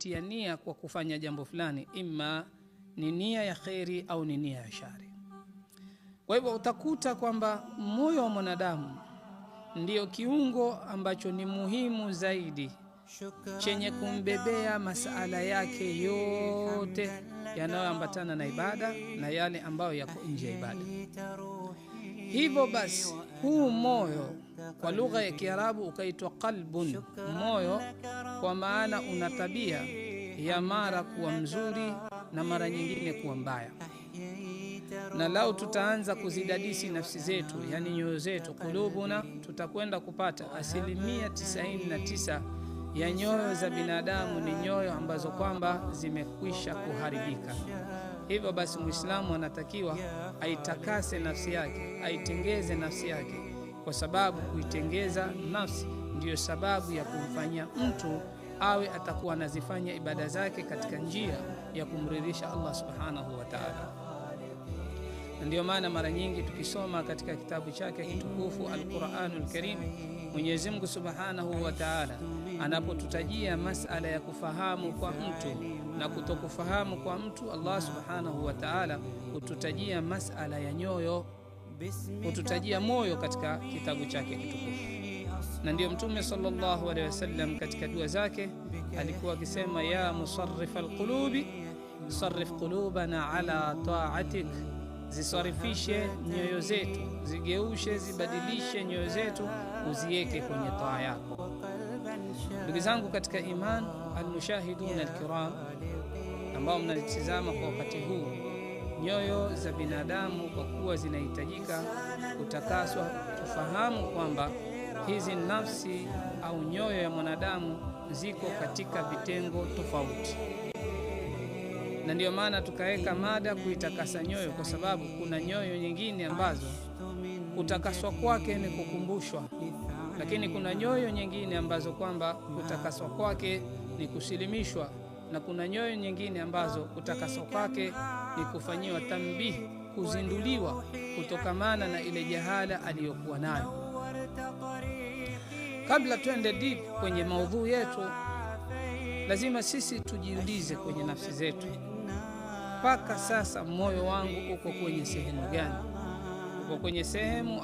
kutia nia kwa kufanya jambo fulani, ima ni nia ya kheri au ni nia ya shari. Kwa hivyo utakuta kwamba moyo wa mwanadamu ndio kiungo ambacho ni muhimu zaidi, chenye kumbebea masala yake yote yanayoambatana na ibada na yale ambayo yako nje ya ibada. Hivyo basi huu moyo kwa lugha ya Kiarabu ukaitwa qalbun, moyo, kwa maana una tabia ya mara kuwa mzuri na mara nyingine kuwa mbaya. Na lau tutaanza kuzidadisi nafsi zetu, yani nyoyo zetu, kulubuna, tutakwenda kupata 99% ya nyoyo za binadamu ni nyoyo ambazo kwamba zimekwisha kuharibika. Hivyo basi Muislamu anatakiwa aitakase nafsi yake, aitengeze nafsi yake, kwa sababu kuitengeza nafsi ndiyo sababu ya kumfanyia mtu awe atakuwa anazifanya ibada zake katika njia ya kumridhisha Allah subhanahu wa ta'ala. Ndio maana mara nyingi tukisoma katika kitabu chake kitukufu Al-Qur'anul Karim, Mwenyezi Mungu subhanahu wa ta'ala anapotutajia masala ya kufahamu kwa mtu na kutokufahamu kwa mtu, Allah subhanahu wa ta'ala hututajia masala ya nyoyo, hututajia moyo katika kitabu chake kitukufu. Na ndio Mtume sallallahu alaihi wasallam katika dua zake alikuwa akisema, ya musarrif alqulubi sarrif qulubana ala ta'atik, zisarifishe nyoyo zetu, zigeushe, zibadilishe nyoyo zetu, uziweke kwenye taa yako. Ndugu zangu katika iman, almushahidun alkiram ambao mnalitizama kwa wakati huu, nyoyo za binadamu kwa kuwa zinahitajika kutakaswa, tufahamu kwamba hizi nafsi au nyoyo ya mwanadamu ziko katika vitengo tofauti. Na ndio maana tukaweka mada kuitakasa nyoyo, kwa sababu kuna nyoyo nyingine ambazo kutakaswa kwake ni kukumbushwa, lakini kuna nyoyo nyingine ambazo kwamba kutakaswa kwake ni kusilimishwa, na kuna nyoyo nyingine ambazo kutakaswa kwake ni kufanyiwa tambihi, kuzinduliwa kutokamana na ile jahala aliyokuwa nayo. Kabla tuende deep kwenye maudhui yetu, lazima sisi tujiulize kwenye nafsi zetu, mpaka sasa moyo wangu uko kwenye sehemu gani? Uko kwenye sehemu